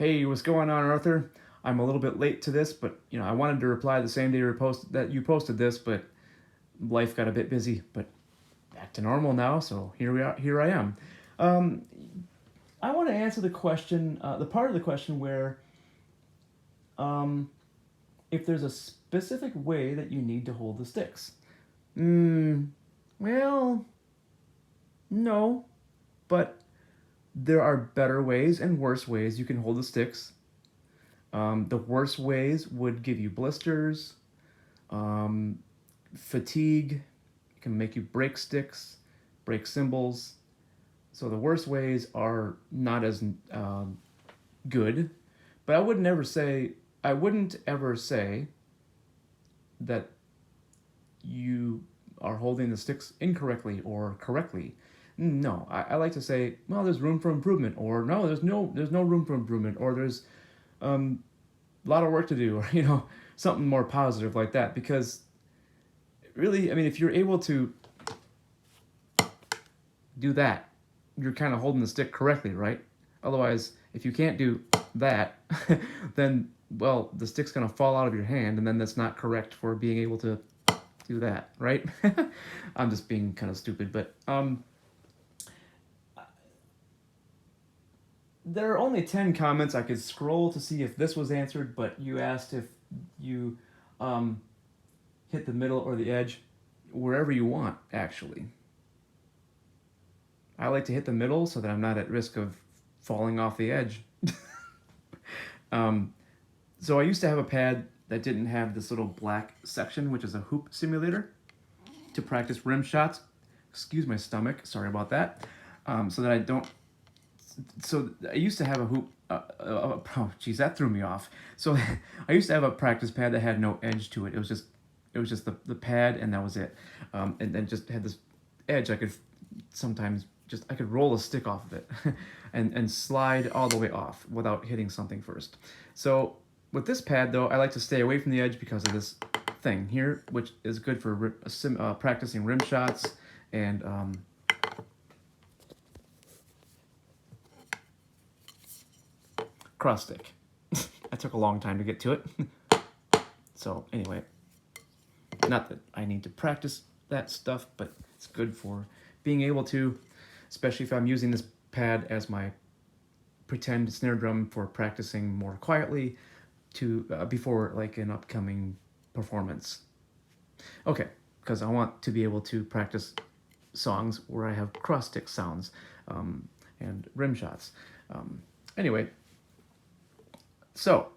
Hey, what's going on, Arthur? I'm a little bit late to this, but I wanted to reply the same day that you posted this, but life got a bit busy. But back to normal now, so here we are. Here I am. Um, I want to answer the question, the part of the question where, um, if there's a specific way that you need to hold the sticks. Hmm. Well, no, but there are better ways and worse ways you can hold the sticks. The worst ways would give you blisters, um, fatigue. It can make you break sticks, break cymbals. So the worst ways are not as good. But I wouldn't ever say that you are holding the sticks incorrectly or correctly. No, I like to say, well, there's room for improvement, or no, there's no room for improvement, or there's a lot of work to do, or something more positive like that. Because really, I mean, if you're able to do that, you're kind of holding the stick correctly, right? Otherwise, if you can't do that, then, well, the stick's going to fall out of your hand, and then that's not correct for being able to do that, right? I'm just being kind of stupid, but there are only 10 comments. I could scroll to see if this was answered, but you asked if you um, hit the middle or the edge, wherever you want, actually. I like to hit the middle so that I'm not at risk of falling off the edge. um, so I used to have a pad that didn't have this little black section, which is a hoop simulator, to practice rim shots. Excuse my stomach, sorry about that. So that I don't. So I used to have a hoop. Oh, geez, that threw me off. So I used to have a practice pad that had no edge to it. It was just the pad, and that was it. And then just had this edge. I could sometimes I could roll a stick off of it, and slide all the way off without hitting something first. So with this pad though, I like to stay away from the edge because of this thing here, which is good for practicing rim shots and cross stick. That took a long time to get to it. So anyway, not that I need to practice that stuff, but it's good for being able to, especially if I'm using this pad as my pretend snare drum for practicing more quietly to before like an upcoming performance. Okay, because I want to be able to practice songs where I have cross stick sounds and rim shots. Anyway, so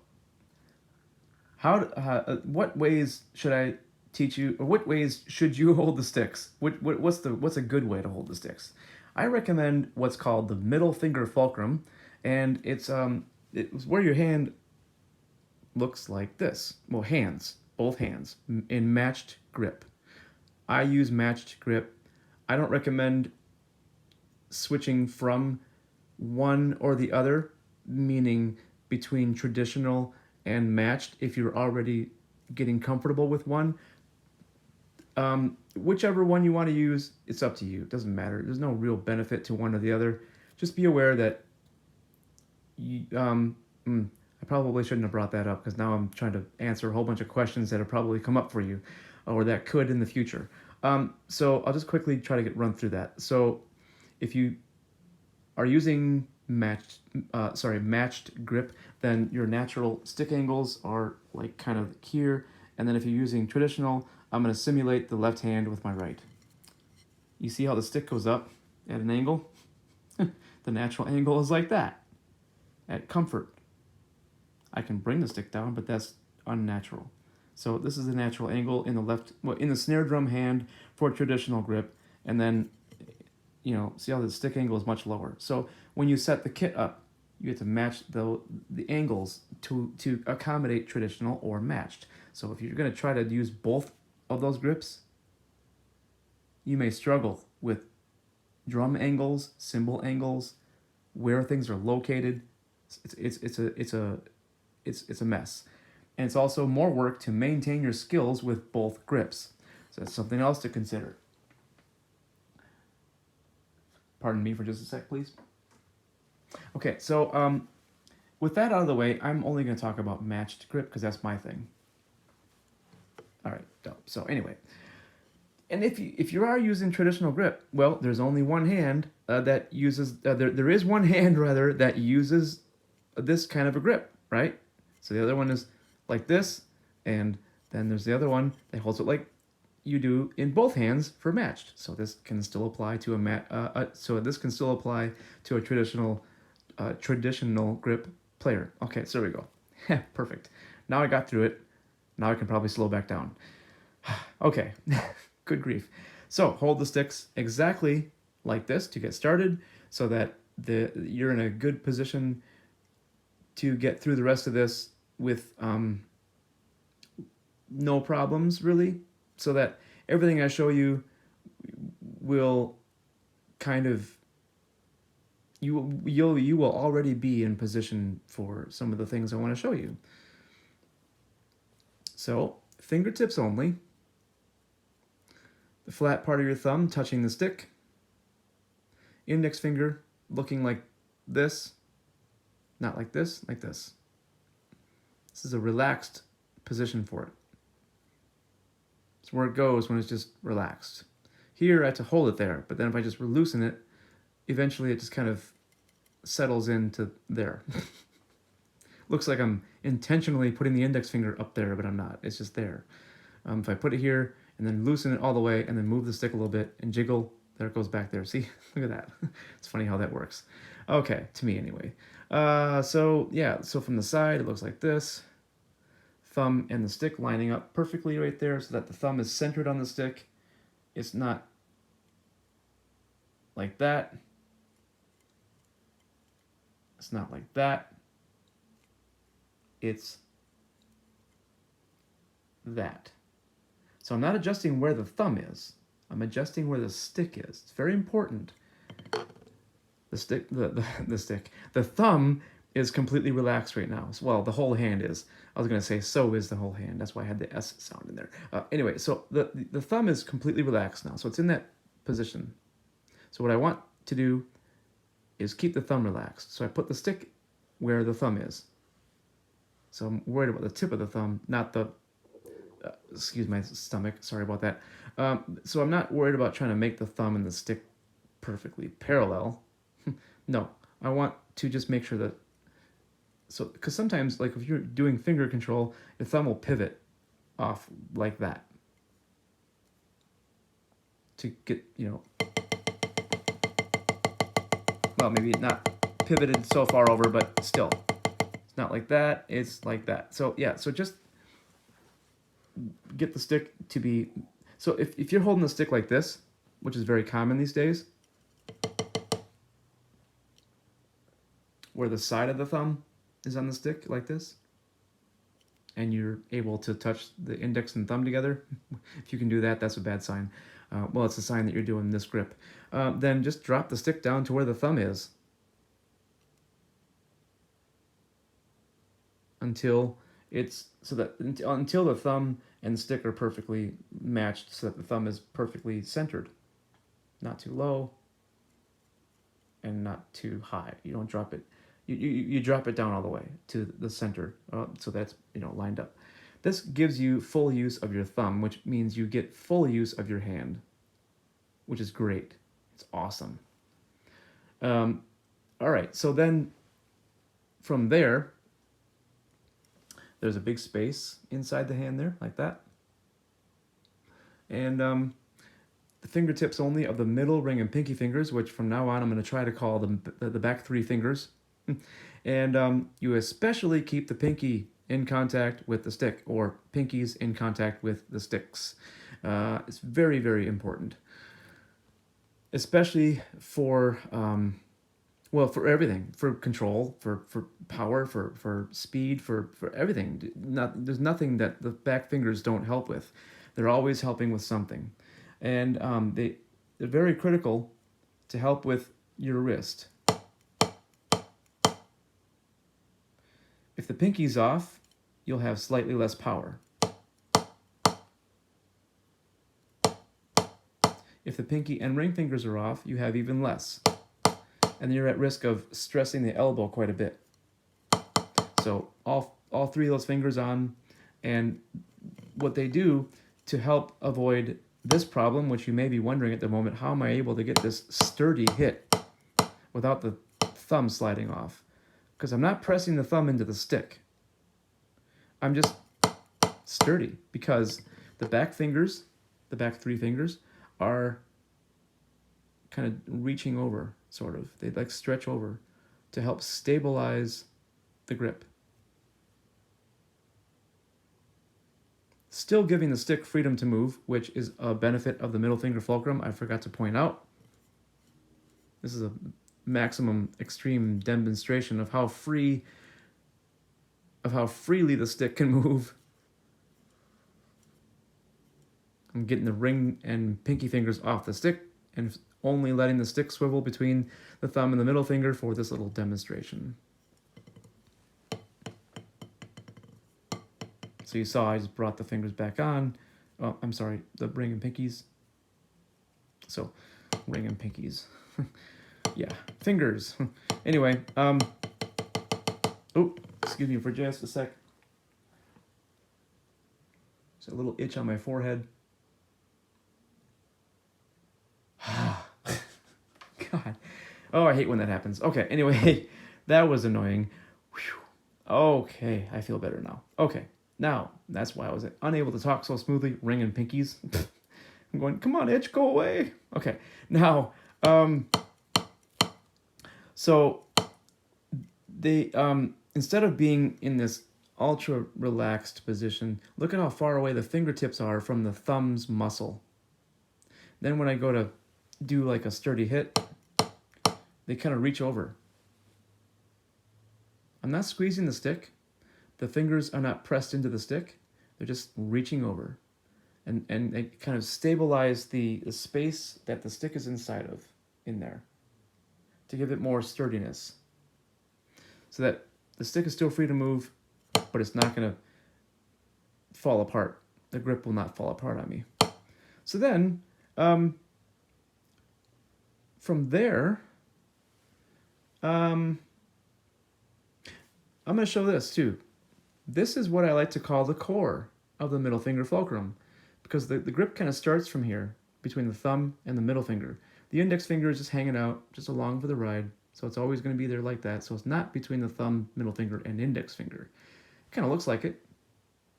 what ways should I teach you, or what ways should you hold the sticks? What's a good way to hold the sticks? I recommend what's called the middle finger fulcrum, and it's where your hand looks like this. Well, both hands in matched grip. I use matched grip. I don't recommend switching from one or the other, meaning between traditional and matched if you're already getting comfortable with one. Whichever one you want to use, it's up to you. It doesn't matter. There's no real benefit to one or the other. Just be aware that I probably shouldn't have brought that up because now I'm trying to answer a whole bunch of questions that have probably come up for you or that could in the future. So I'll just quickly try to run through that. So if you are using matched grip, then your natural stick angles are like kind of here. And then if you're using traditional, I'm going to simulate the left hand with my right. You see how the stick goes up at an angle? The natural angle is like that, at comfort. I can bring the stick down, but that's unnatural. So this is the natural angle in in the snare drum hand for traditional grip, and then, see how the stick angle is much lower. So when you set the kit up, you get to match the angles to accommodate traditional or matched. So if you're going to try to use both of those grips, you may struggle with drum angles, cymbal angles, where things are located. It's a mess. And it's also more work to maintain your skills with both grips. So that's something else to consider. Pardon me for just a sec, please. Okay, so with that out of the way, I'm only going to talk about matched grip because that's my thing. All right, dope. So anyway, and if you are using traditional grip, well, there's only one hand that uses there is one hand rather that uses this kind of a grip, right? So the other one is like this, and then there's the other one that holds it like you do in both hands for matched. So this can still apply to this can still apply to a traditional grip player. Okay, so there we go. Perfect. Now I got through it. Now I can probably slow back down. Okay, good grief. So hold the sticks exactly like this to get started so that you're in a good position to get through the rest of this with no problems really, so that everything I show you will kind of you will already be in position for some of the things I want to show you. So fingertips only, the flat part of your thumb touching the stick, index finger looking like this, not like this, like this. This is a relaxed position for it. It's where it goes when it's just relaxed. Here I have to hold it there, but then if I just loosen it, eventually it just kind of settles into there. Looks like I'm intentionally putting the index finger up there, but I'm not. It's just there. If I put it here and then loosen it all the way and then move the stick a little bit and jiggle, there it goes back there. See, look at that. It's funny how that works. Okay, to me anyway. So yeah, so from the side it looks like this. Thumb and the stick lining up perfectly right there so that the thumb is centered on the stick. It's not like that. It's not like that. It's that. So I'm not adjusting where the thumb is. I'm adjusting where the stick is. It's very important. The thumb is completely relaxed right now. Well, the whole hand is. I was going to say so is the whole hand. That's why I had the S sound in there. Anyway, so the thumb is completely relaxed now. So it's in that position. So what I want to do is keep the thumb relaxed. So I put the stick where the thumb is. So I'm worried about the tip of the thumb, not the, excuse my stomach, sorry about that. So I'm not worried about trying to make the thumb and the stick perfectly parallel. No, I want to just make sure that, so, because sometimes, like if you're doing finger control, your thumb will pivot off like that. To get, well, maybe not pivoted so far over, but still. It's not like that, it's like that. So yeah, so just get the stick to be, so if you're holding the stick like this, which is very common these days, where the side of the thumb is on the stick like this, and you're able to touch the index and thumb together, if you can do that, that's a bad sign. Well, it's a sign that you're doing this grip. Then just drop the stick down to where the thumb is until it's so that until the thumb and stick are perfectly matched, so that the thumb is perfectly centered, not too low and not too high. You don't drop it. You drop it down all the way to the center, so that's lined up. This gives you full use of your thumb, which means you get full use of your hand, which is great. It's awesome. All right, so then from there, there's a big space inside the hand there, like that. And the fingertips only of the middle ring and pinky fingers, which from now on I'm going to try to call them the back three fingers. And you especially keep the pinky in contact with the stick, or pinkies in contact with the sticks. It's very, very important. Especially for, well, for everything. For control, for power, for speed, for everything. There's nothing that the back fingers don't help with. They're always helping with something. And they're very critical to help with your wrist. If the pinky's off, you'll have slightly less power. If the pinky and ring fingers are off, you have even less. And you're at risk of stressing the elbow quite a bit. So all three of those fingers on, and what they do to help avoid this problem, which you may be wondering at the moment, how am I able to get this sturdy hit without the thumb sliding off? Because I'm not pressing the thumb into the stick. I'm just sturdy because the back fingers, the back three fingers, are kind of reaching over, sort of. They like stretch over to help stabilize the grip. Still giving the stick freedom to move, which is a benefit of the middle finger fulcrum, I forgot to point out. This is a maximum extreme demonstration of how freely the stick can move. I'm getting the ring and pinky fingers off the stick and only letting the stick swivel between the thumb and the middle finger for this little demonstration. So you saw I just brought the fingers back on. Oh, I'm sorry, the ring and pinkies. So, ring and pinkies. Yeah, fingers. Anyway, oh, excuse me for just a sec. There's a little itch on my forehead. God. Oh, I hate when that happens. Okay, anyway, that was annoying. Whew. Okay, I feel better now. Okay, now, that's why I was unable to talk so smoothly. Ring and pinkies. I'm going, come on, itch, go away. Okay, now, so they, instead of being in this ultra relaxed position, look at how far away the fingertips are from the thumb's muscle. Then when I go to do like a sturdy hit, they kind of reach over. I'm not squeezing the stick. The fingers are not pressed into the stick. They're just reaching over. And they kind of stabilize the space that the stick is inside of, in there, to give it more sturdiness. So that the stick is still free to move, but it's not going to fall apart. The grip will not fall apart on me. So then, from there, I'm going to show this too. This is what I like to call the core of the middle finger fulcrum, because the grip kind of starts from here, between the thumb and the middle finger. The index finger is just hanging out, just along for the ride, so it's always going to be there like that. So it's not between the thumb, middle finger, and index finger. It kind of looks like it,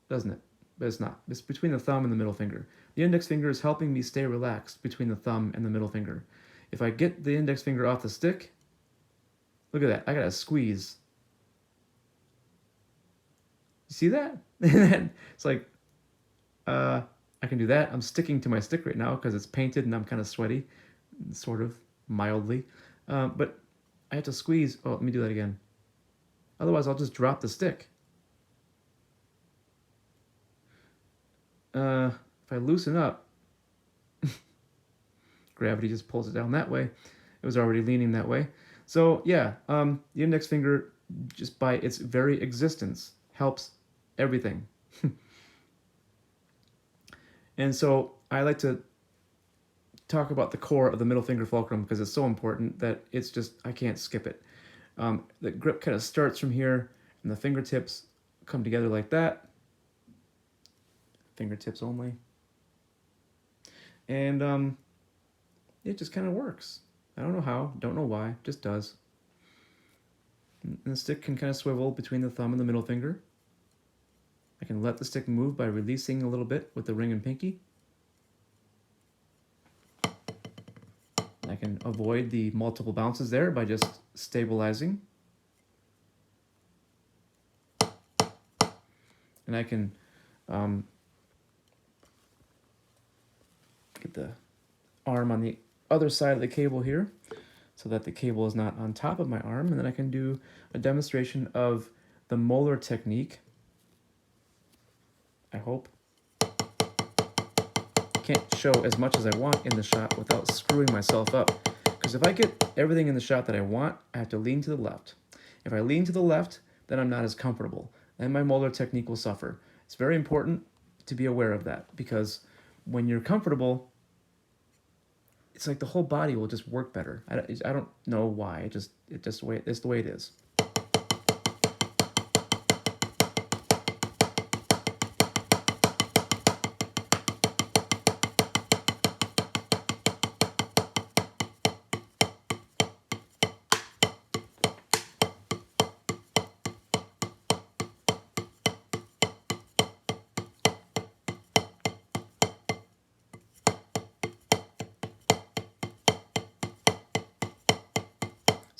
doesn't it? But it's not. It's between the thumb and the middle finger. The index finger is helping me stay relaxed between the thumb and the middle finger. If I get the index finger off the stick, look at that. I got to squeeze. You see that? It's like, I can do that. I'm sticking to my stick right now because it's painted and I'm kind of sweaty, sort of, mildly. But I have to squeeze. Oh, let me do that again. Otherwise, I'll just drop the stick. If I loosen up, gravity just pulls it down that way. It was already leaning that way. So yeah, the index finger, just by its very existence, helps everything. And so I like to talk about the core of the middle finger fulcrum because it's so important that it's just, I can't skip it. The grip kind of starts from here and the fingertips come together like that. Fingertips only. And it just kind of works. I don't know how, don't know why, just does. And the stick can kind of swivel between the thumb and the middle finger. I can let the stick move by releasing a little bit with the ring and pinky. I can avoid the multiple bounces there by just stabilizing. And I can get the arm on the other side of the cable here so that the cable is not on top of my arm. And then I can do a demonstration of the molar technique. I hope. Can't show as much as I want in the shot without screwing myself up. Because if I get everything in the shot that I want, I have to lean to the left. If I lean to the left, then I'm not as comfortable. Then my molar technique will suffer. It's very important to be aware of that because when you're comfortable, it's like the whole body will just work better. I don't know why. It's the way it is.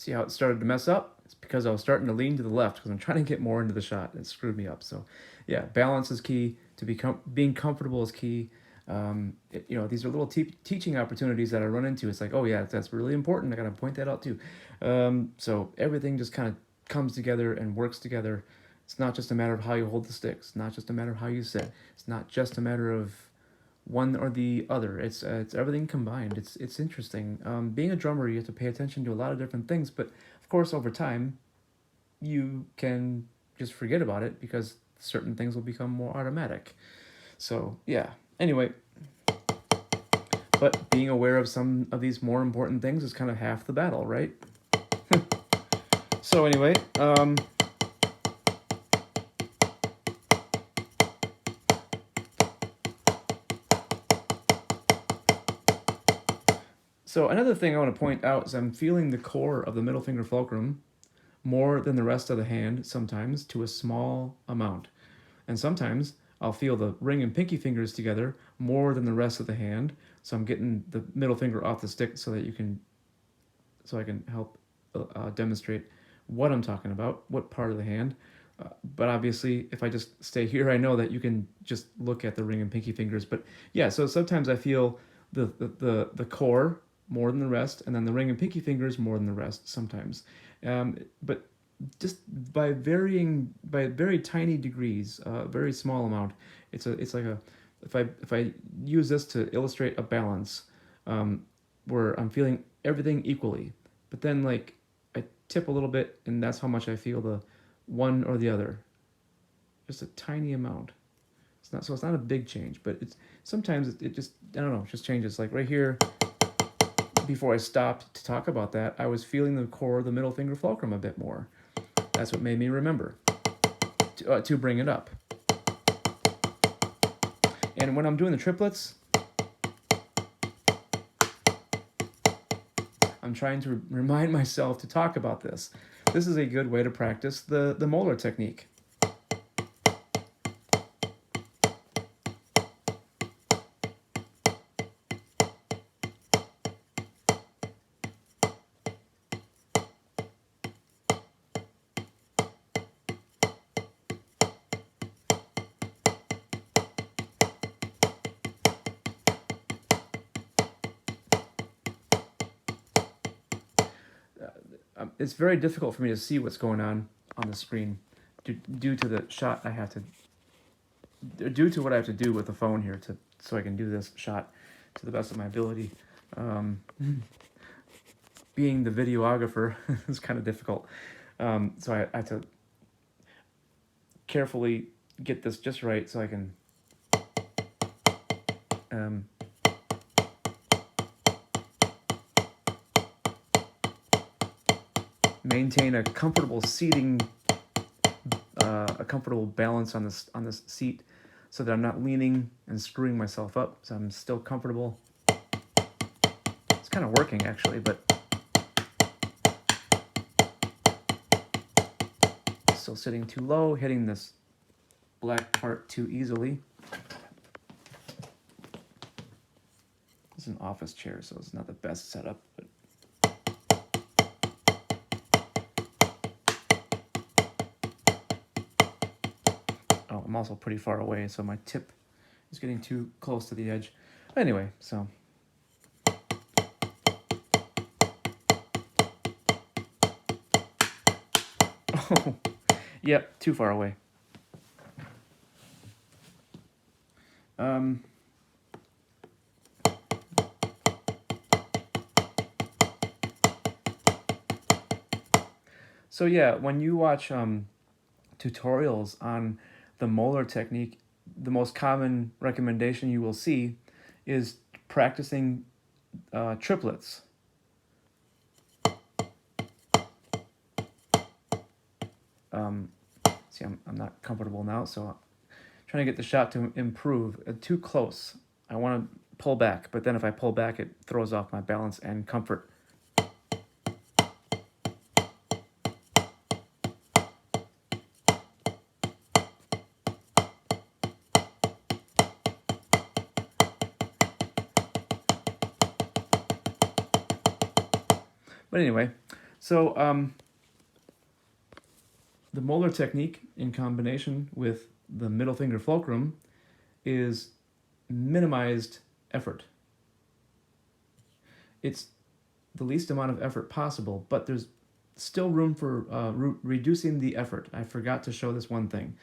See how it started to mess up? It's because I was starting to lean to the left because I'm trying to get more into the shot. It screwed me up. So, yeah, balance is key. Being comfortable is key. These are little teaching opportunities that I run into. It's like, oh yeah, that's really important. I gotta point that out too. So everything just kind of comes together and works together. It's not just a matter of how you hold the stick. It's not just a matter of how you sit. It's not just a matter of one or the other. It's everything combined. It's interesting. Being a drummer, you have to pay attention to a lot of different things, but of course, over time, you can just forget about it because certain things will become more automatic. So yeah. Anyway, but being aware of some of these more important things is kind of half the battle, right? So anyway, so another thing I want to point out is I'm feeling the core of the middle finger fulcrum more than the rest of the hand sometimes to a small amount. And sometimes I'll feel the ring and pinky fingers together more than the rest of the hand. So I'm getting the middle finger off the stick so I can help demonstrate what I'm talking about, what part of the hand. But obviously, if I just stay here, I know that you can just look at the ring and pinky fingers. But yeah, so sometimes I feel the core more than the rest, and then the ring and pinky fingers more than the rest sometimes. But just by very tiny degrees, very small amount. It's like a if I use this to illustrate a balance, where I'm feeling everything equally, but then like I tip a little bit, and that's how much I feel the one or the other. Just a tiny amount. It's not a big change, but it's sometimes it just I don't know, it just changes. Like right here, before I stopped to talk about that, I was feeling the core of the middle finger fulcrum a bit more. That's what made me remember to bring it up. And when I'm doing the triplets, I'm trying to remind myself to talk about this. This is a good way to practice the molar technique. It's very difficult for me to see what's going on the screen due to the shot I have to, due to what I have to do with the phone here so I can do this shot to the best of my ability. Being the videographer is kind of difficult, so I have to carefully get this just right so I can maintain a comfortable seating, a comfortable balance on this seat, so that I'm not leaning and screwing myself up. So I'm still comfortable. It's kind of working actually, but still sitting too low, hitting this black part too easily. It's an office chair, so it's not the best setup, but I'm also pretty far away, so my tip is getting too close to the edge. Anyway, so oh, yep, too far away. So yeah, when you watch tutorials on the molar technique, the most common recommendation you will see is practicing triplets. See, I'm not comfortable now, so I'm trying to get the shot to improve. Too close. I want to pull back, but then if I pull back, it throws off my balance and comfort. But anyway, So the molar technique in combination with the middle finger fulcrum is minimized effort. It's the least amount of effort possible, but there's still room for reducing the effort. I forgot to show this one thing.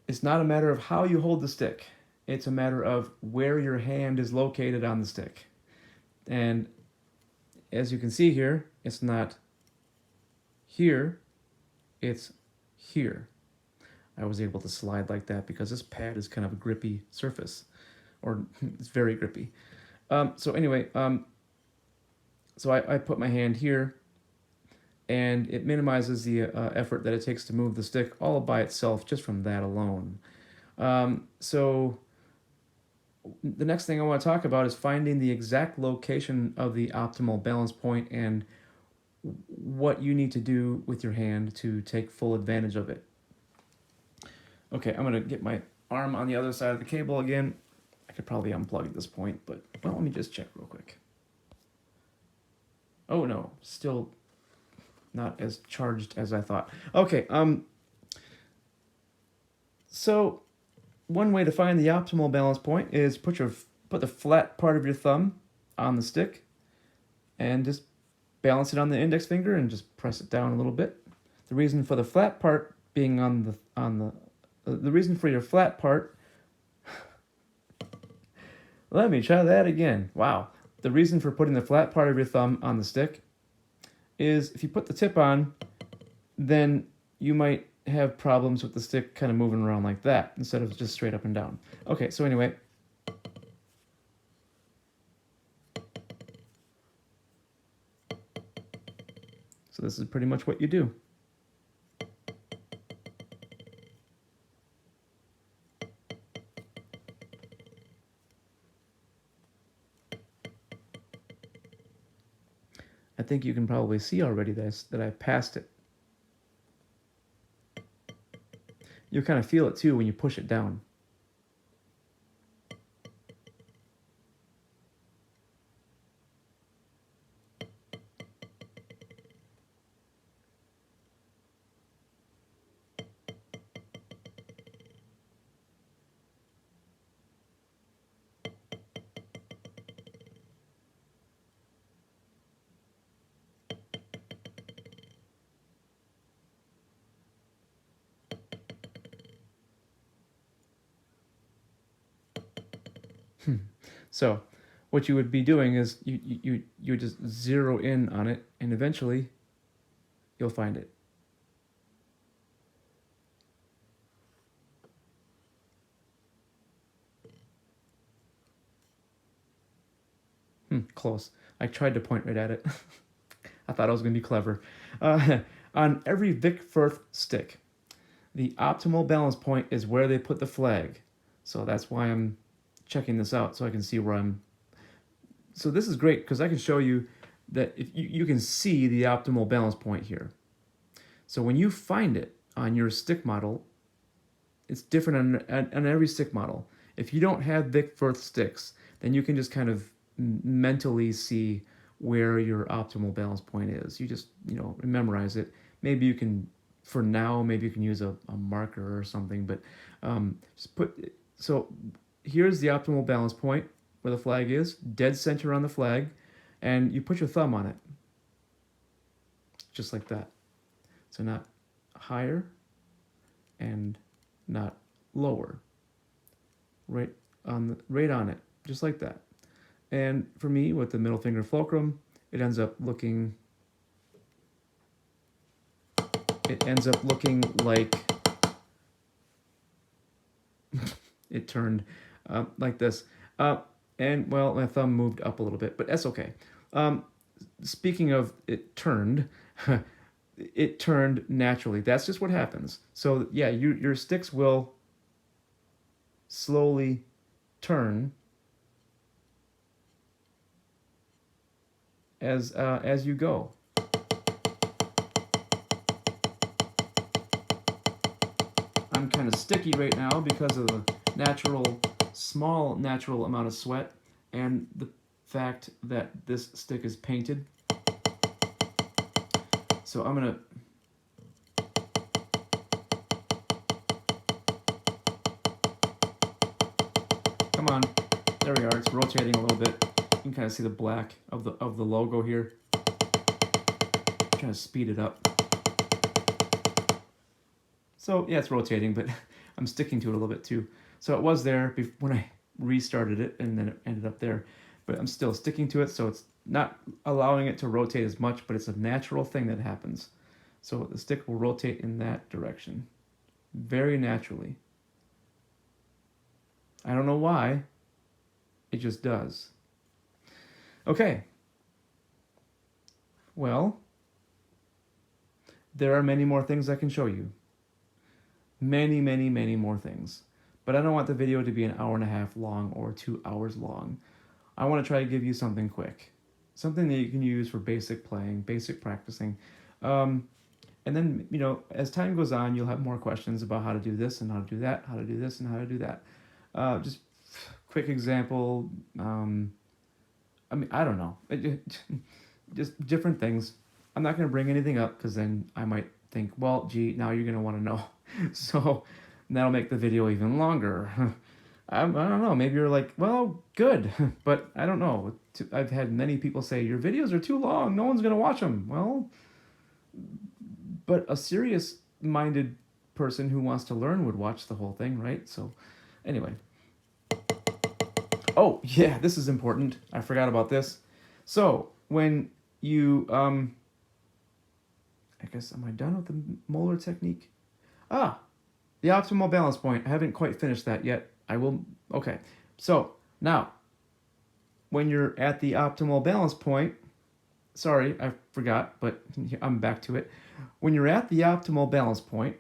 It's not a matter of how you hold the stick. It's a matter of where your hand is located on the stick. And as you can see here, it's not here, it's here. I was able to slide like that because this pad is kind of a grippy surface, or it's very grippy. So anyway, so I put my hand here, and it minimizes the effort that it takes to move the stick all by itself just from that alone. So the next thing I want to talk about is finding the exact location of the optimal balance point and what you need to do with your hand to take full advantage of it. Okay, I'm going to get my arm on the other side of the cable again. I could probably unplug at this point, but well, let me just check real quick. Oh no, still not as charged as I thought. Okay, so one way to find the optimal balance point is put the flat part of your thumb on the stick and just balance it on the index finger and just press it down a little bit. The reason for the flat part being the reason for your flat part, let me try that again. Wow. The reason for putting the flat part of your thumb on the stick is if you put the tip on, then you might have problems with the stick kind of moving around like that instead of just straight up and down. Okay, so anyway. So this is pretty much what you do. I think you can probably see already that I passed it. You kind of feel it too when you push it down. So what you would be doing is you just zero in on it, and eventually you'll find it. Close. I tried to point right at it. I thought I was going to be clever. On every Vic Firth stick, the optimal balance point is where they put the flag. So that's why I'm checking this out so I can see where I'm. So this is great because I can show you that if you can see the optimal balance point here. So when you find it on your stick model, it's different on every stick model. If you don't have Vic Firth sticks, then you can just kind of mentally see where your optimal balance point is. You just, memorize it. Maybe you can, for now, maybe you can use a marker or something, but so here's the optimal balance point where the flag is, dead center on the flag, and you put your thumb on it. Just like that. So not higher and not lower. Right on it, just like that. And for me, with the middle finger fulcrum, it ends up looking like it turned like this. And well, my thumb moved up a little bit, but that's okay. Speaking of it turned, it turned naturally. That's just what happens. So yeah, your sticks will slowly turn as you go. I'm kind of sticky right now because of the small natural amount of sweat and the fact that this stick is painted. So I'm gonna come on. There we are. It's rotating a little bit. You can kind of see the black of the logo here. I'm trying to speed it up. So yeah, it's rotating, but I'm sticking to it a little bit too. So it was there when I restarted it, and then it ended up there. But I'm still sticking to it, so it's not allowing it to rotate as much, but it's a natural thing that happens. So the stick will rotate in that direction, very naturally. I don't know why, it just does. Okay. Well, there are many more things I can show you. Many, many, many more things. But I don't want the video to be an hour and a half long or 2 hours long. I want to try to give you something quick. Something that you can use for basic playing, basic practicing. And then, you know, as time goes on, you'll have more questions about how to do this and how to do that, how to do this and how to do that. Just quick example. I mean, I don't know. Just different things. I'm not going to bring anything up because then I might think, well, gee, now you're going to want to know. So that'll make the video even longer. I don't know. Maybe you're like, well, good. But I don't know. I've had many people say, your videos are too long. No one's going to watch them. Well, but a serious-minded person who wants to learn would watch the whole thing, right? So anyway. Oh, yeah, this is important. I forgot about this. So when you, I guess, am I done with the molar technique? Ah, the optimal balance point. I haven't quite finished that yet. I will, okay. So now, when you're at the optimal balance point, sorry, I forgot, but I'm back to it. When you're at the optimal balance point,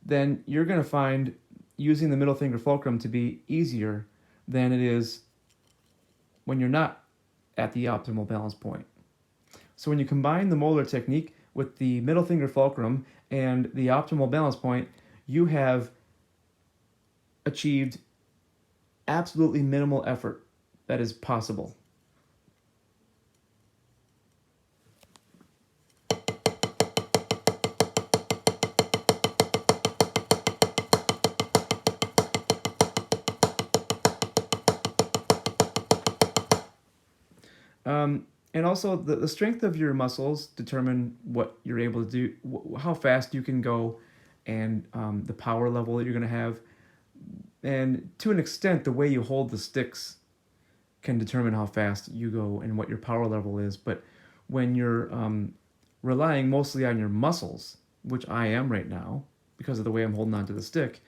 then you're going to find using the middle finger fulcrum to be easier than it is when you're not at the optimal balance point. So when you combine the molar technique with the middle finger fulcrum and the optimal balance point, you have achieved absolutely minimal effort that is possible. And also, the strength of your muscles determine what you're able to do, how fast you can go, and the power level that you're going to have. And to an extent, the way you hold the sticks can determine how fast you go and what your power level is. But when you're relying mostly on your muscles, which I am right now, because of the way I'm holding onto the stick,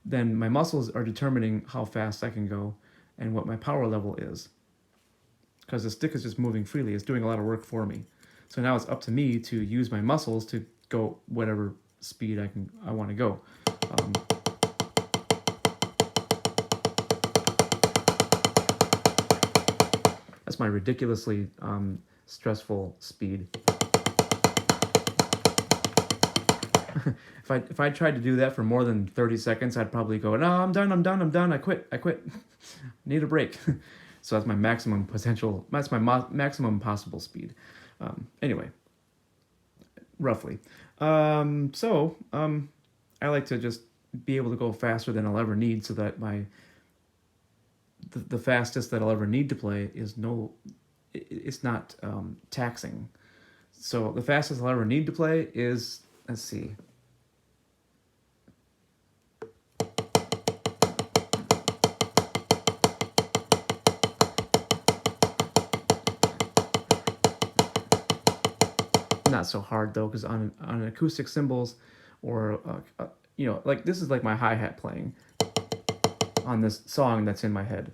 then my muscles are determining how fast I can go and what my power level is. Because the stick is just moving freely. It's doing a lot of work for me. So now it's up to me to use my muscles to go whatever speed I want to go. That's my ridiculously stressful speed. If I tried to do that for more than 30 seconds, I'd probably go, no, I'm done, I quit. Need a break. So that's my maximum potential, that's my maximum possible speed. Anyway, roughly. I like to just be able to go faster than I'll ever need so that the fastest that I'll ever need to play is it's not taxing. So the fastest I'll ever need to play is, let's see. Not so hard though, because on acoustic cymbals or you know, like this is like my hi-hat playing on this song that's in my head.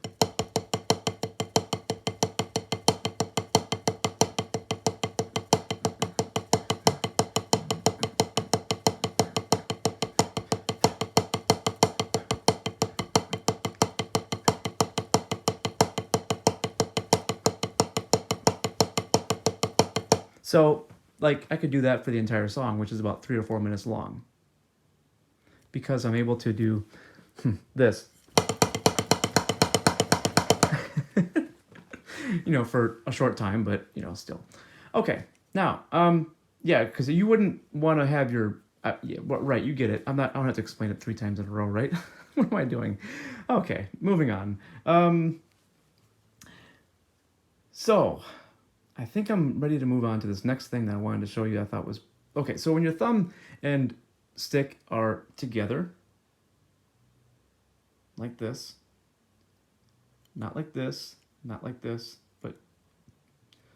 So like I could do that for the entire song, which is about 3 or 4 minutes long, because I'm able to do this, you know, for a short time, but you know, still. Okay, now, Yeah, because you wouldn't want to have your yeah, right. You get it. I don't have to explain it 3 times in a row, right? What am I doing? Okay, moving on. So I think I'm ready to move on to this next thing that I wanted to show you. I thought was okay. So when your thumb and stick are together, like this, not like this, not like this, but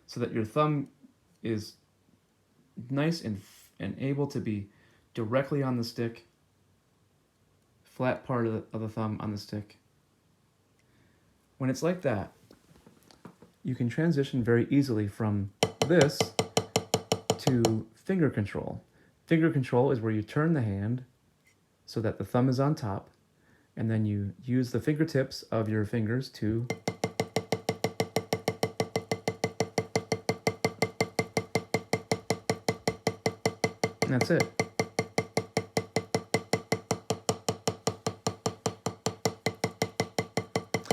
so that your thumb is nice and able to be directly on the stick, flat part of the thumb on the stick. When it's like that, you can transition very easily from this to finger control. Finger control is where you turn the hand so that the thumb is on top, and then you use the fingertips of your fingers to and that's it.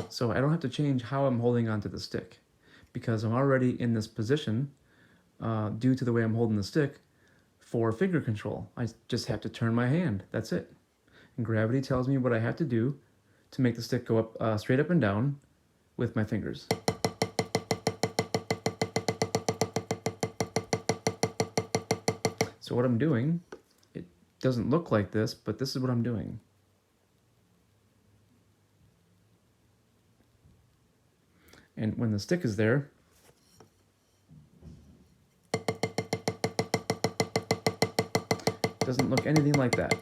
So I don't have to change how I'm holding onto the stick because I'm already in this position due to the way I'm holding the stick for finger control. I just have to turn my hand. That's it. And gravity tells me what I have to do to make the stick go up straight up and down with my fingers. So what I'm doing, it doesn't look like this, but this is what I'm doing. And when the stick is there, it doesn't look anything like that.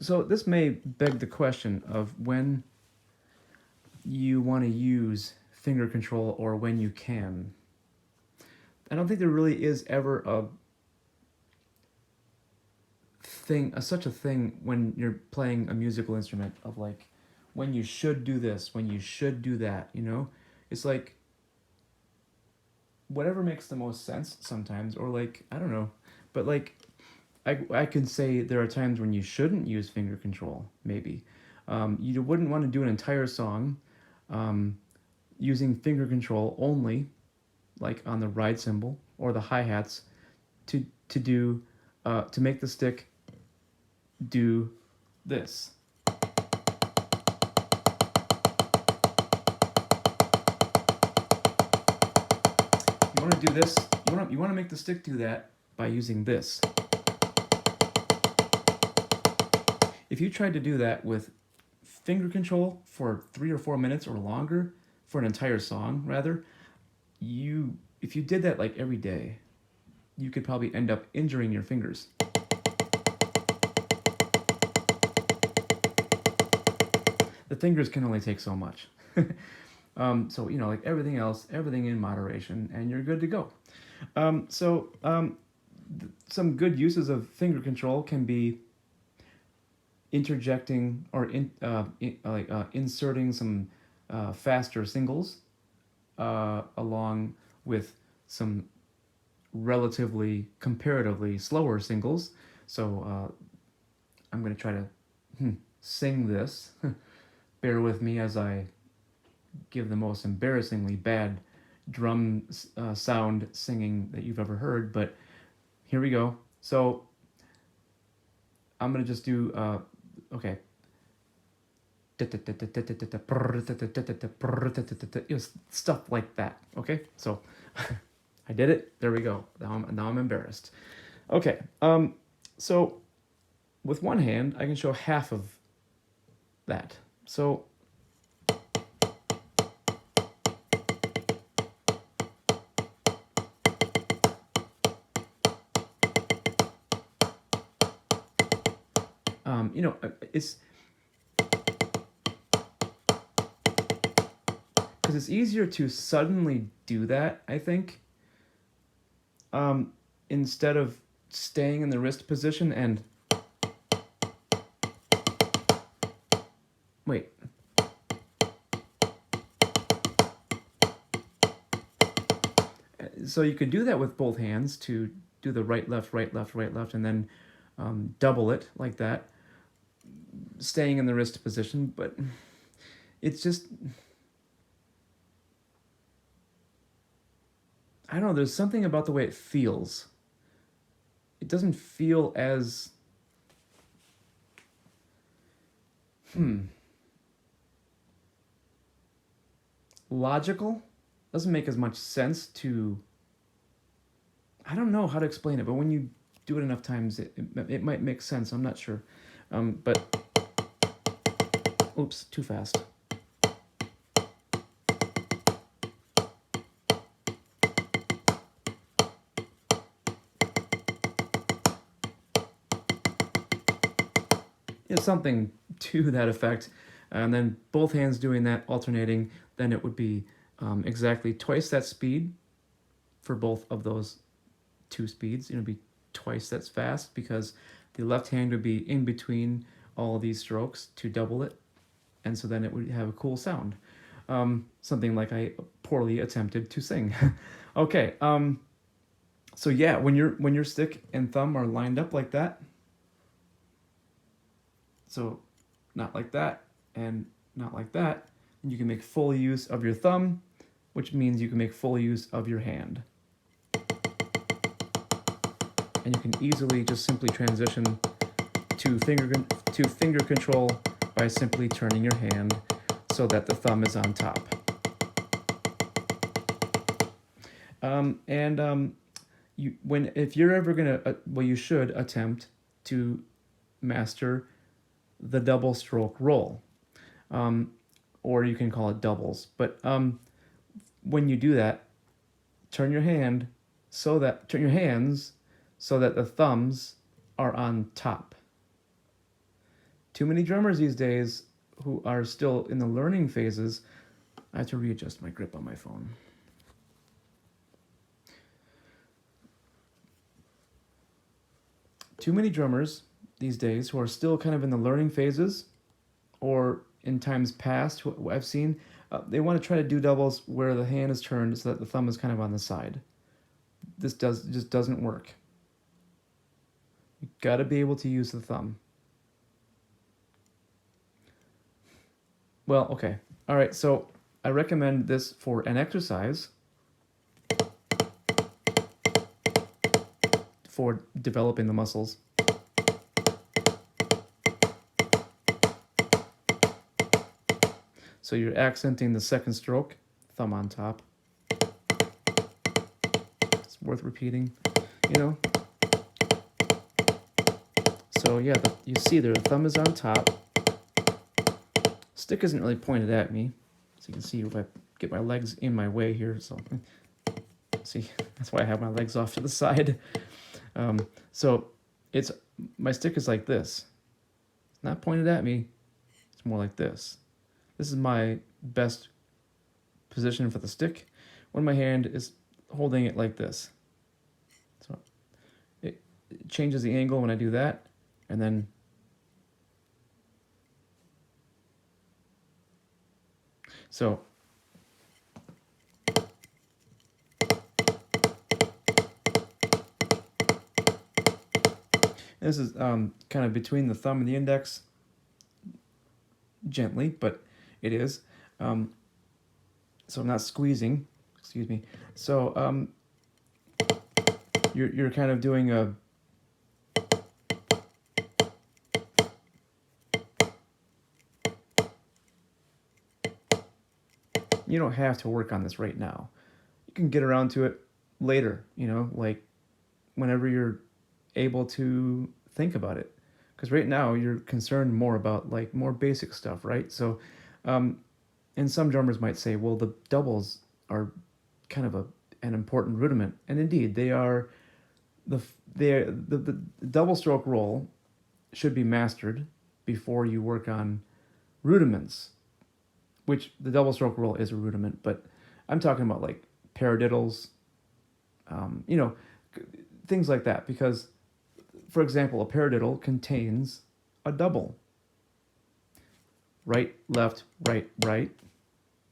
So this may beg the question of when you want to use finger control or when you can. I don't think there really is ever a thing, such a thing when you're playing a musical instrument of like when you should do this, when you should do that, you know? It's like whatever makes the most sense sometimes, or like, I don't know, but like I could say there are times when you shouldn't use finger control, maybe. You wouldn't want to do an entire song using finger control only, like on the ride cymbal or the hi-hats, to make the stick do this. You want to do this. You want to make the stick do that by using this. If you tried to do that with finger control for 3 or 4 minutes or longer, for an entire song rather, if you did that like every day, you could probably end up injuring your fingers. The fingers can only take so much. So, you know, like everything else, everything in moderation, and you're good to go. Some good uses of finger control can be interjecting or inserting some faster singles along with some comparatively slower singles. So I'm going to try to sing this. Bear with me as I give the most embarrassingly bad drum sound singing that you've ever heard, but here we go. So I'm going to just do, okay. Stuff like that, okay? So I did it. There we go. Now I'm embarrassed. Okay, so with one hand, I can show half of that. So you know, it's because it's easier to suddenly do that, I think, instead of staying in the wrist position and wait. So you could do that with both hands to do the right, left, right, left, right, left, and then double it like that, staying in the wrist position. But it's just, I don't know, there's something about the way it feels. It doesn't feel as, logical. Doesn't make as much sense to, I don't know how to explain it, but when you do it enough times, it might make sense. I'm not sure. But, oops, too fast. It's something to that effect. And then both hands doing that, alternating, then it would be exactly twice that speed for both of those two speeds. It would be twice that's fast because the left hand would be in between all of these strokes to double it. And so then it would have a cool sound. Something like I poorly attempted to sing. Okay, so yeah, when your stick and thumb are lined up like that, so not like that and not like that, and you can make full use of your thumb, which means you can make full use of your hand. And you can easily just simply transition to finger control by simply turning your hand so that the thumb is on top. If you're ever gonna, you should attempt to master the double stroke roll, or you can call it doubles. But when you do that, turn your hands so that the thumbs are on top. Too many drummers these days who are still in the learning phases. I have to readjust my grip on my phone. Too many drummers these days who are still kind of in the learning phases, or in times past, who I've seen, they want to try to do doubles where the hand is turned so that the thumb is kind of on the side. This just doesn't work. You gotta be able to use the thumb. Well, okay. All right, so I recommend this for an exercise for developing the muscles. So you're accenting the second stroke, thumb on top. It's worth repeating, you know. So yeah, you see there, the thumb is on top. Stick isn't really pointed at me, so you can see if I get my legs in my way here. So see, that's why I have my legs off to the side. So my stick is like this. It's not pointed at me. It's more like this. This is my best position for the stick when my hand is holding it like this. So it changes the angle when I do that, and then so this is kind of between the thumb and the index, gently, but it is. So I'm not squeezing, excuse me. So you're kind of doing a you don't have to work on this right now. You can get around to it later, you know, like whenever you're able to think about it. Because right now you're concerned more about like more basic stuff, right? So, and some drummers might say, well, the doubles are kind of an important rudiment, and indeed they are. The double stroke roll should be mastered before you work on rudiments, which the double stroke roll is a rudiment, but I'm talking about like paradiddles, you know, things like that, because, for example, a paradiddle contains a double. Right, left, right, right.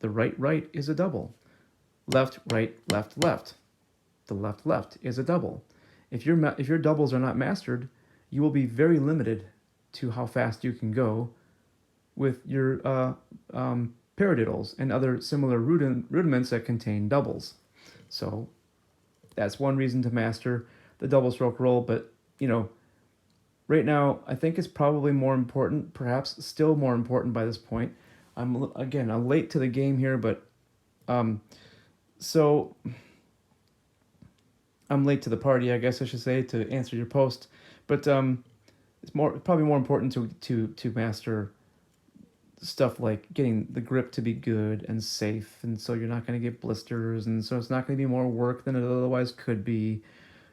The right, right is a double. Left, right, left, left. the left is a double. If your doubles are not mastered, you will be very limited to how fast you can go with your paradiddles and other similar rudiments that contain doubles. So that's one reason to master the double stroke roll. But right now I think it's probably more important, perhaps still more important by this point. I'm late to the game here, but so I'm late to the party, I guess I should say, to answer your post. But it's probably more important to master stuff like getting the grip to be good and safe, and so you're not going to get blisters, and so it's not going to be more work than it otherwise could be,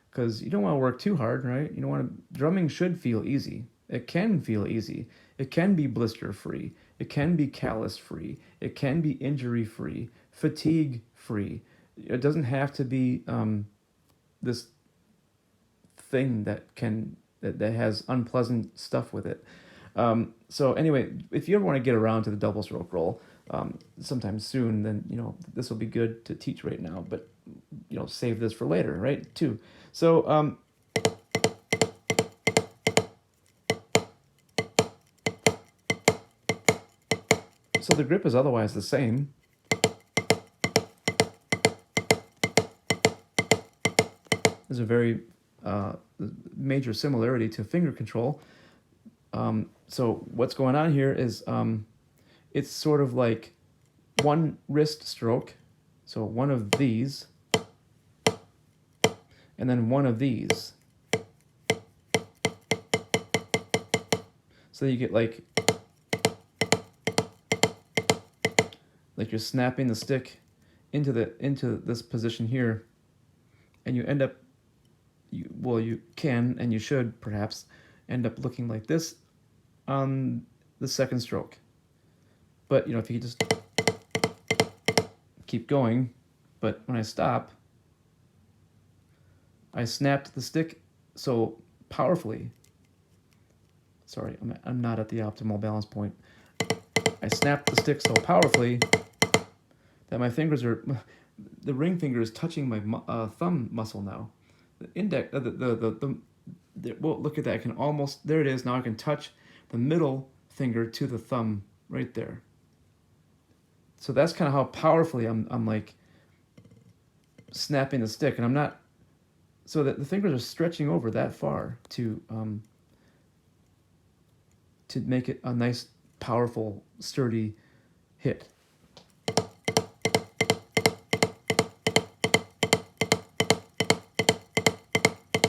because you don't want to work too hard, right? You don't want to. Drumming should feel easy. It can feel easy. It can be blister free. It can be callus free. It can be injury free, fatigue free. It doesn't have to be this thing that has unpleasant stuff with it. So anyway, if you ever want to get around to the double stroke roll sometime soon, then this will be good to teach right now. But save this for later, right? Too. So so the grip is otherwise the same. There's a very major similarity to finger control. So what's going on here is it's sort of like one wrist stroke, so one of these, and then one of these. So you get like you're snapping the stick into this position here, and you end up, you can and you should perhaps end up looking like this on the second stroke. But if you just keep going, but when I stop, I snapped the stick so powerfully. Sorry, I'm not at the optimal balance point. I snapped the stick so powerfully that my fingers the ring finger is touching my thumb muscle now. The index, well, look at that. I can almost, there it is. Now I can touch the middle finger to the thumb right there. So that's kind of how powerfully I'm like snapping the stick, and I'm not, so that the fingers are stretching over that far to make it a nice, powerful, sturdy hit.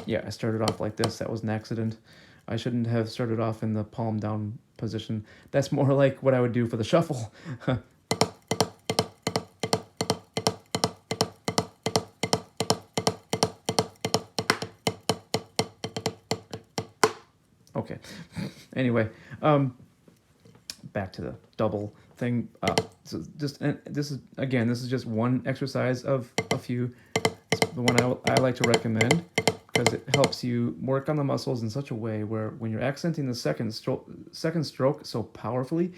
Yeah, I started off like this. That was an accident. I shouldn't have started off in the palm down position. That's more like what I would do for the shuffle. Okay. Anyway, back to the double thing. So this is just one exercise of a few. It's the one I like to recommend, because it helps you work on the muscles in such a way where when you're accenting the second stroke so powerfully,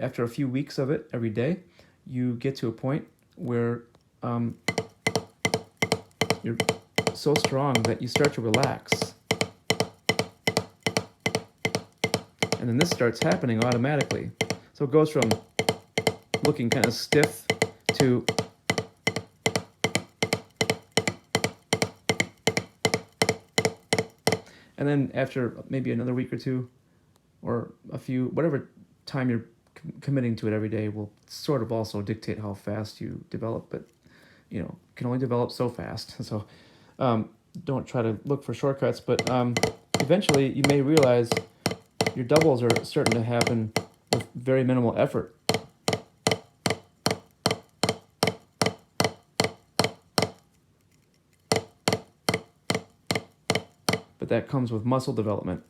after a few weeks of it every day, you get to a point where you're so strong that you start to relax. And then this starts happening automatically. So it goes from looking kind of stiff to and then after maybe another week or two, or a few, whatever time you're committing to it every day will sort of also dictate how fast you develop. But you can only develop so fast. So don't try to look for shortcuts. But eventually you may realize your doubles are starting to happen with very minimal effort. But that comes with muscle development.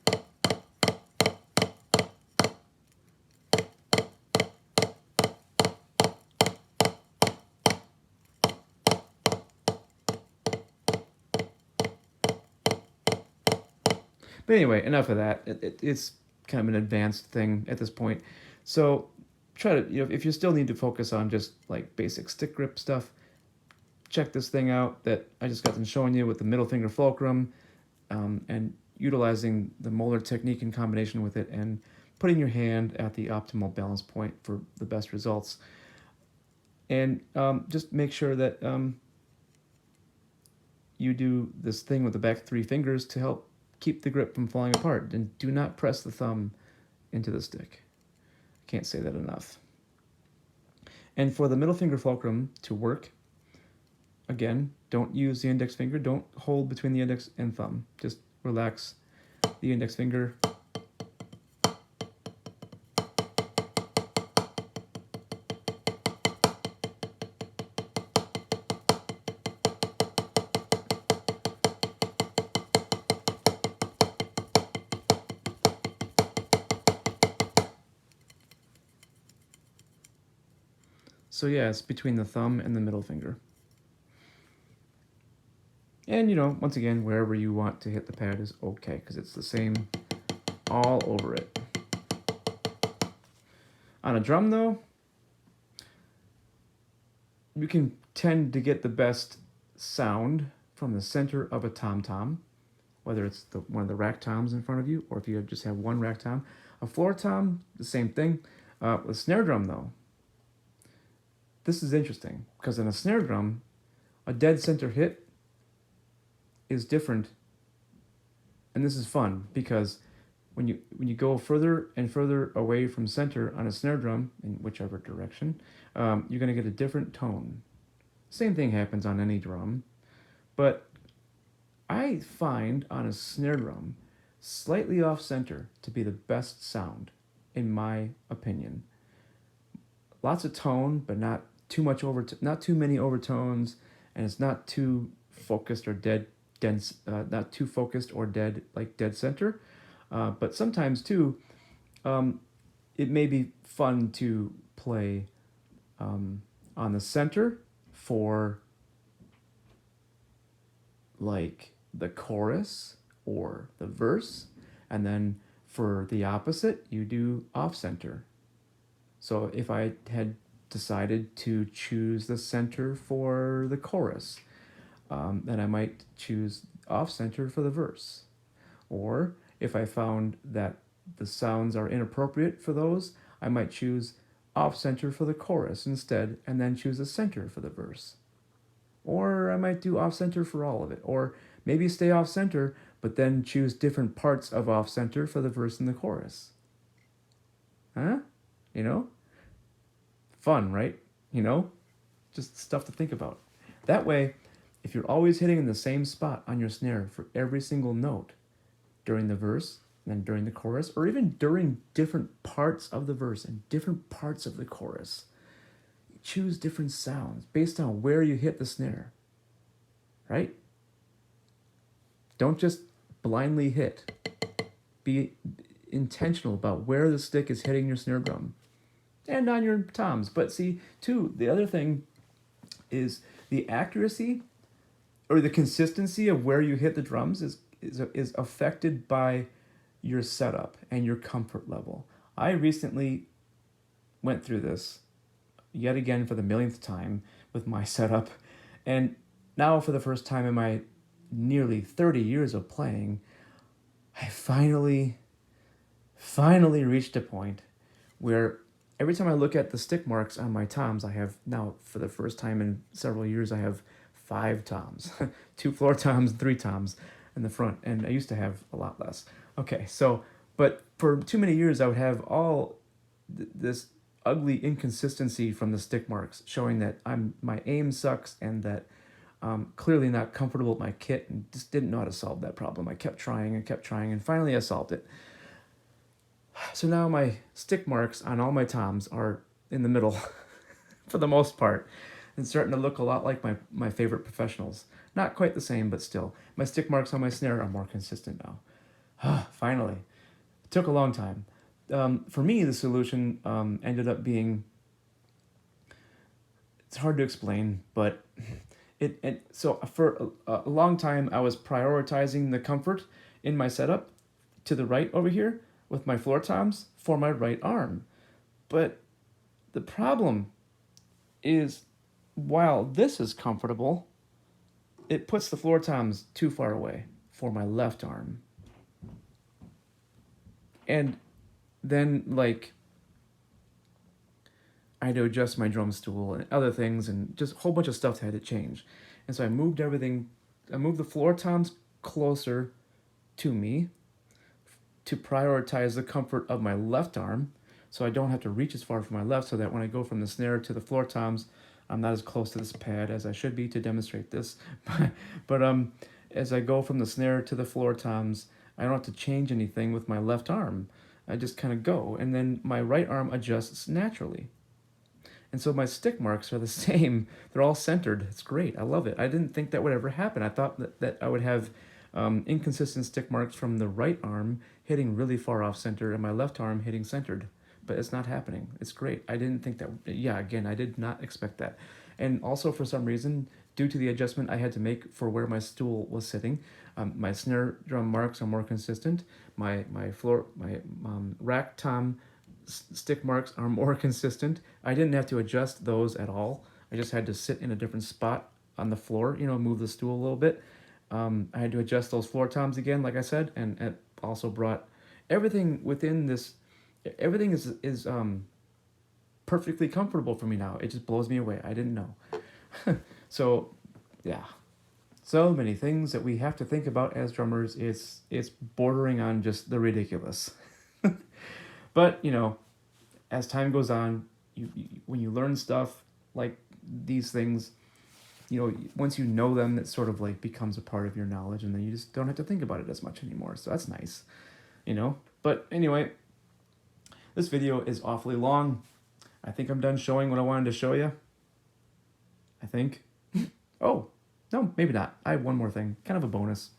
But anyway, enough of that. It's kind of an advanced thing at this point. So try to, if you still need to focus on just like basic stick grip stuff, check this thing out that I just got done showing you with the middle finger fulcrum, and utilizing the molar technique in combination with it and putting your hand at the optimal balance point for the best results. And just make sure that you do this thing with the back 3 fingers to help keep the grip from falling apart. And do not press the thumb into the stick. Can't say that enough. And for the middle finger fulcrum to work, again, don't use the index finger. Don't hold between the index and thumb. Just relax the index finger. So yeah, it's between the thumb and the middle finger. And once again, wherever you want to hit the pad is okay, because it's the same all over it. On a drum though, you can tend to get the best sound from the center of a tom-tom, whether it's one of the rack toms in front of you, or if you just have one rack tom. A floor tom, the same thing. With snare drum though, this is interesting, because in a snare drum, a dead center hit is different. And this is fun, because when you go further and further away from center on a snare drum, in whichever direction, you're going to get a different tone. Same thing happens on any drum, but I find on a snare drum, slightly off center to be the best sound, in my opinion. Lots of tone, but not too much not too many overtones, and it's not too focused or dense, not too focused or dead, like dead center. But sometimes too, it may be fun to play on the center for like the chorus or the verse, and then for the opposite, you do off center. So if I had decided to choose the center for the chorus, then I might choose off center for the verse. Or if I found that the sounds are inappropriate for those, I might choose off center for the chorus instead, and then choose a center for the verse. Or I might do off center for all of it. Or maybe stay off center, but then choose different parts of off center for the verse and the chorus. Huh? Fun, right? Just stuff to think about. That way, if you're always hitting in the same spot on your snare for every single note during the verse, and then during the chorus, or even during different parts of the verse and different parts of the chorus, you choose different sounds based on where you hit the snare, right? Don't just blindly hit. Be intentional about where the stick is hitting your snare drum and on your toms. But see, too, the other thing is the accuracy or the consistency of where you hit the drums is affected by your setup and your comfort level. I recently went through this yet again for the millionth time with my setup, and now for the first time in my nearly 30 years of playing, I finally reached a point where every time I look at the stick marks on my toms, I have now, for the first time in several years, I have 5 toms, 2 floor toms, 3 toms in the front, and I used to have a lot less. Okay, so, but for too many years, I would have all this ugly inconsistency from the stick marks, showing that my aim sucks and that I'm clearly not comfortable with my kit, and just didn't know how to solve that problem. I kept trying, and finally I solved it. So now my stick marks on all my toms are in the middle for the most part, and starting to look a lot like my favorite professionals. Not quite the same, but still. My stick marks on my snare are more consistent now. Finally. It took a long time. For me, the solution ended up being, it's hard to explain, but so for a long time I was prioritizing the comfort in my setup to the right over here with my floor toms for my right arm. But the problem is while this is comfortable, it puts the floor toms too far away for my left arm. And then, like, I had to adjust my drum stool and other things, and just a whole bunch of stuff had to change. And so I moved the floor toms closer to me to prioritize the comfort of my left arm, so I don't have to reach as far for my left, so that when I go from the snare to the floor toms, I'm not as close to this pad as I should be to demonstrate this. But as I go from the snare to the floor toms, I don't have to change anything with my left arm. I just kind of go, and then my right arm adjusts naturally. And so my stick marks are the same. They're all centered. It's great. I love it. I didn't think that would ever happen. I thought that I would have inconsistent stick marks from the right arm hitting really far off center and my left arm hitting centered. But it's not happening. It's great. I didn't think that. Yeah, again, I did not expect that. And also, for some reason, due to the adjustment I had to make for where my stool was sitting, my snare drum marks are more consistent. My rack tom stick marks are more consistent. I didn't have to adjust those at all. I just had to sit in a different spot on the floor, move the stool a little bit. I had to adjust those floor toms again, like I said, and it also brought everything within this. Everything is perfectly comfortable for me now. It just blows me away. I didn't know. So, yeah. So many things that we have to think about as drummers. It's bordering on just the ridiculous. But, as time goes on, when you learn stuff like these things, once you know them, it sort of like becomes a part of your knowledge, and then you just don't have to think about it as much anymore. So that's nice, But anyway, this video is awfully long. I think I'm done showing what I wanted to show you. I think. Oh, no, maybe not. I have one more thing, kind of a bonus.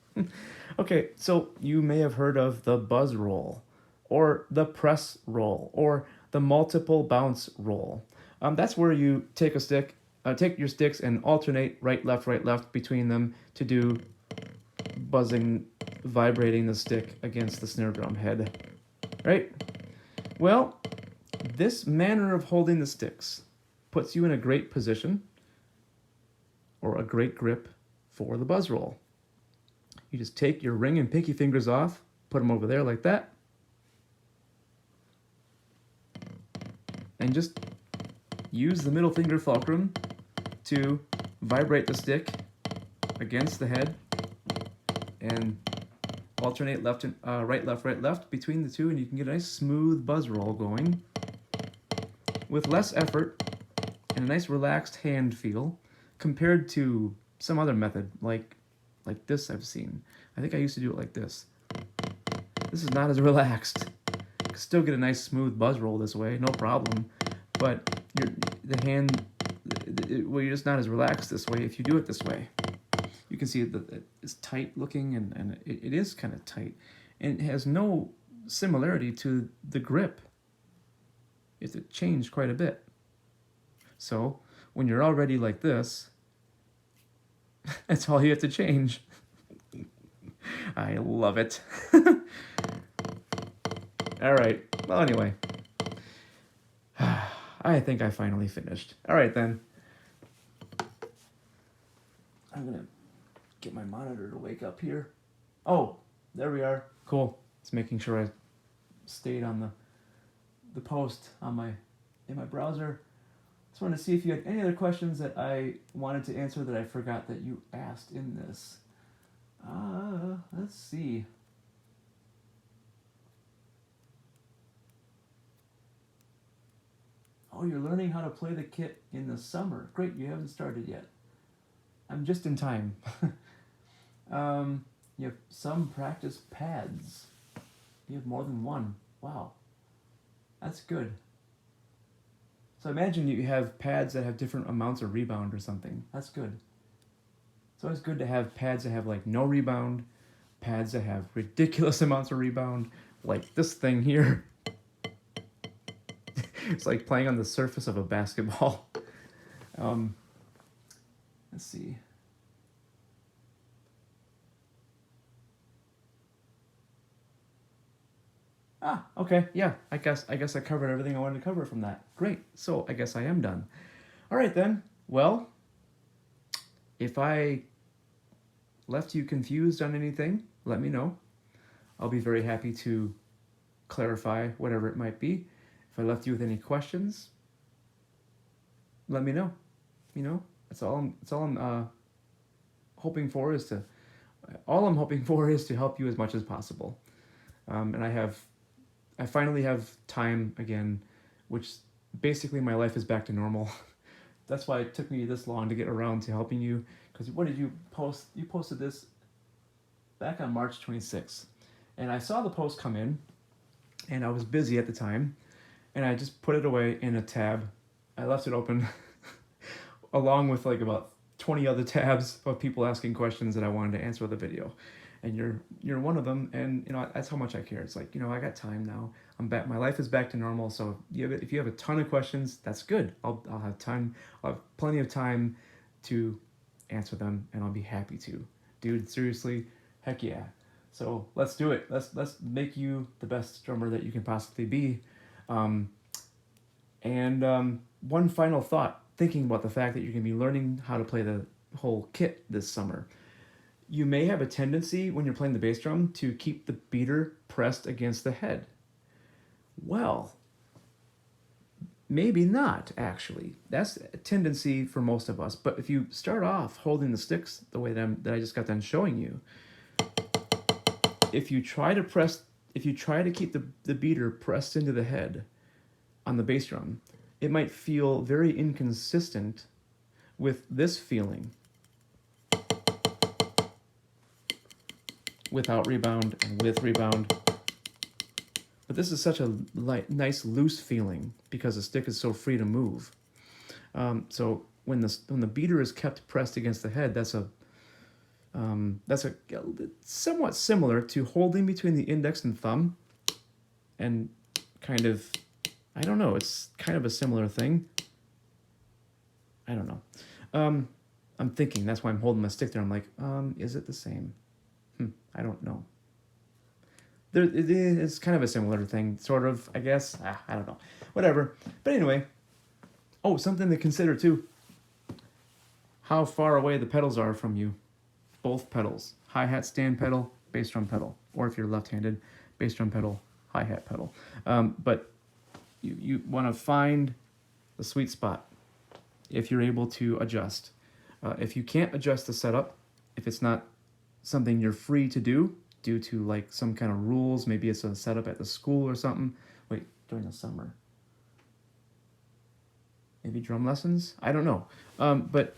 Okay, so you may have heard of the buzz roll, or the press roll, or the multiple bounce roll. That's where you take your sticks and alternate right, left between them to do buzzing, vibrating the stick against the snare drum head, right? Well, this manner of holding the sticks puts you in a great position or a great grip for the buzz roll. You just take your ring and pinky fingers off, put them over there like that, and just use the middle finger fulcrum to vibrate the stick against the head and alternate left and right, left between the two, and you can get a nice smooth buzz roll going with less effort and a nice relaxed hand feel compared to some other method like this I've seen. I think I used to do it like this. This is not as relaxed. You can still get a nice smooth buzz roll this way, no problem, but you're just not as relaxed this way if you do it this way. You can see that it's tight looking, and it is kind of tight, and it has no similarity to the grip. It's changed quite a bit. So when you're already like this, that's all you have to change. I love it. All right. Well, anyway, I think I finally finished. All right, then. I'm going to get my monitor to wake up here. Oh, there we are. Cool. It's making sure I stayed on the post in my browser. Just wanted to see if you had any other questions that I wanted to answer that I forgot that you asked in this. Let's see. Oh, you're learning how to play the kit in the summer. Great, you haven't started yet. I'm just in time. You have some practice pads. You have more than one. Wow. That's good. So imagine you have pads that have different amounts of rebound or something. That's good. It's always good to have pads that have like no rebound, pads that have ridiculous amounts of rebound, like this thing here. It's like playing on the surface of a basketball. Let's see. Okay, yeah, I guess I covered everything I wanted to cover from that. Great, so I guess I am done. All right then, Well, if I left you confused on anything, let me know. I'll be very happy to clarify whatever it might be. If I left you with any questions, let me know. You know, that's all I'm hoping for is to all I'm hoping for is to help you as much as possible. And I finally have time again, which basically my life is back to normal. That's why it took me this long to get around to helping you. Because what did you post? You posted this back on March 26th. And I saw the post come in, and I was busy at the time, and I just put it away in a tab. I left it open along with like about 20 other tabs of people asking questions that I wanted to answer with a video. And you're one of them, and you know that's how much I care. It's like, you know, I got time now. I'm back. My life is back to normal. So if you have a ton of questions, that's good. I'll have time. I'll have plenty of time to answer them, and I'll be happy to. Dude, seriously, heck yeah. So let's do it. Let's make you the best drummer that you can possibly be. And one final thought, thinking about the fact that you're going to be learning how to play the whole kit this summer. You may have a tendency when you're playing the bass drum to keep the beater pressed against the head. Well, maybe not, actually. That's a tendency for most of us. But if you start off holding the sticks the way that I just got done showing you, if you try to keep the beater pressed into the head on the bass drum, it might feel very inconsistent with this feeling. Without rebound and with rebound. But this is such a nice loose feeling because the stick is so free to move. So when the beater is kept pressed against the head, that's somewhat similar to holding between the index and thumb, and kind of, I don't know, it's kind of a similar thing. I don't know. I'm thinking, that's why I'm holding my stick there. I'm like, is it the same? I don't know. It is kind of a similar thing, sort of, I guess. I don't know. Whatever. But anyway, something to consider too. How far away the pedals are from you. Both pedals. Hi-hat stand pedal, bass drum pedal. Or if you're left-handed, bass drum pedal, hi-hat pedal. But you want to find the sweet spot if you're able to adjust. If you can't adjust the setup, if it's not something you're free to do due to like some kind of rules, maybe it's a setup at the school or something. Wait, during the summer. Maybe drum lessons? I don't know. But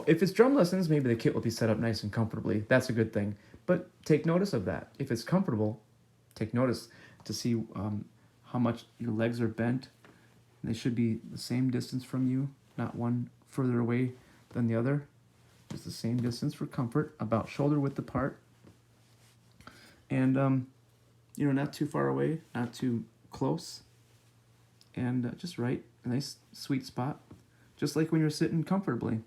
if it's drum lessons, maybe the kit will be set up nice and comfortably. That's a good thing. But take notice of that. If it's comfortable, take notice to see how much your legs are bent. They should be the same distance from you, not one further away than the other. Just the same distance for comfort, about shoulder width apart. And, not too far away, not too close. And just right, a nice sweet spot, just like when you're sitting comfortably.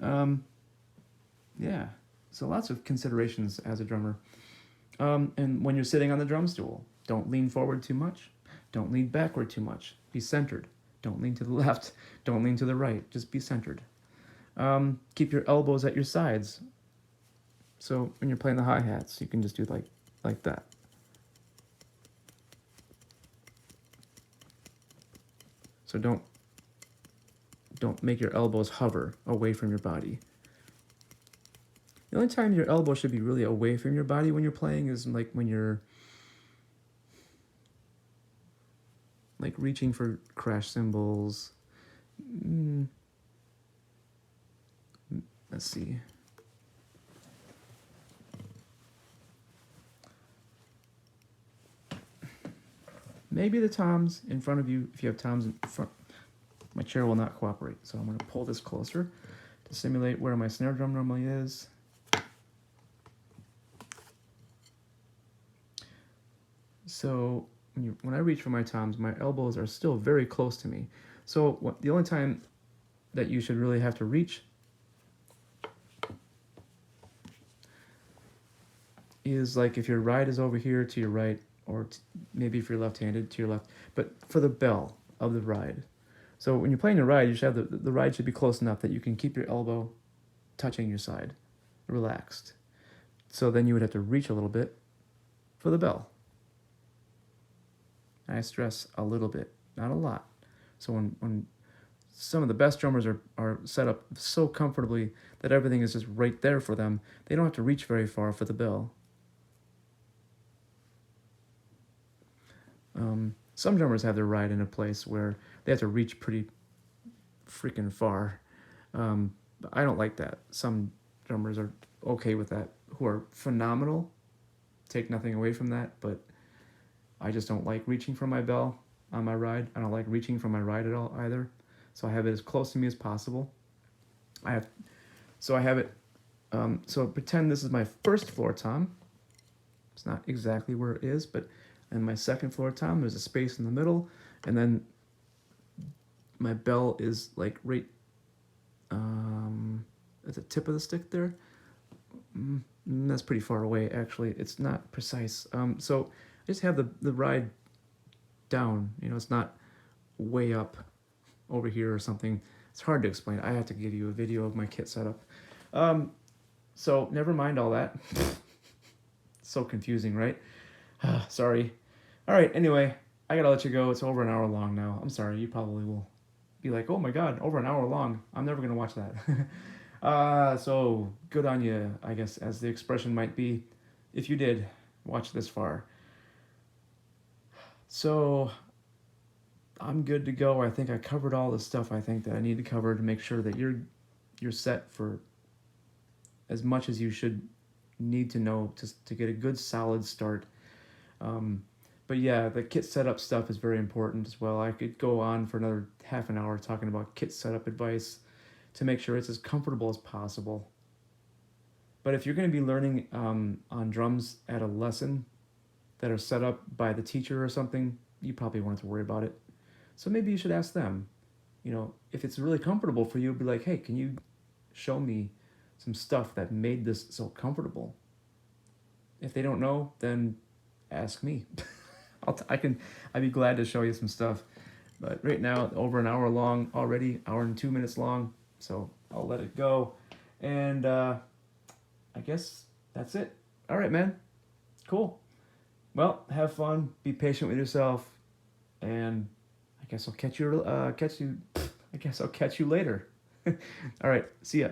Yeah, so lots of considerations as a drummer. And when you're sitting on the drum stool, don't lean forward too much. Don't lean backward too much. Be centered. Don't lean to the left. Don't lean to the right. Just be centered. Keep your elbows at your sides. So when you're playing the hi-hats, you can just do like that. So don't make your elbows hover away from your body. The only time your elbow should be really away from your body when you're playing is like when you're like reaching for crash cymbals. Let's see. Maybe the toms in front of you, if you have toms in front. My chair will not cooperate, so I'm going to pull this closer to simulate where my snare drum normally is. So when I reach for my toms, my elbows are still very close to me. So the only time that you should really have to reach is like if your ride is over here to your right, or maybe if you're left-handed to your left, but for the bell of the ride. So when you're playing a ride, you should have the ride should be close enough that you can keep your elbow touching your side, relaxed. So then you would have to reach a little bit for the bell. I stress a little bit, not a lot. So when some of the best drummers are set up so comfortably that everything is just right there for them, they don't have to reach very far for the bell. Some drummers have their ride in a place where they have to reach pretty freaking far. But I don't like that. Some drummers are okay with that, who are phenomenal. Take nothing away from that, but I just don't like reaching for my bell on my ride. I don't like reaching for my ride at all either. So I have it as close to me as possible. I have it. So pretend this is my first floor tom. It's not exactly where it is, but in my second floor tom, there's a space in the middle, and then my bell is like right at the tip of the stick there. That's pretty far away, actually. It's not precise. So I just have the ride down. You know, it's not way up over here or something. It's hard to explain. I have to give you a video of my kit setup. So never mind all that. So confusing, right? Sorry. All right, anyway, I gotta let you go. It's over an hour long now. I'm sorry. You probably will be like, oh my God, over an hour long. I'm never gonna watch that. So good on you, I guess, as the expression might be, if you did watch this far. So I'm good to go. I think I covered all the stuff I think that I need to cover to make sure that you're set for as much as you should need to know to get a good solid start. But yeah, the kit setup stuff is very important as well. I could go on for another half an hour talking about kit setup advice to make sure it's as comfortable as possible. But if you're going to be learning on drums at a lesson that are set up by the teacher or something, you probably won't have to worry about it. So maybe you should ask them. You know, if it's really comfortable for you, be like, hey, can you show me some stuff that made this so comfortable? If they don't know, then ask me. I'd be glad to show you some stuff. But right now, over an hour long already, hour and 2 minutes long. So I'll let it go. And I guess that's it. All right, man. Cool. Well, have fun. Be patient with yourself. And I guess I'll catch you later. All right. See ya.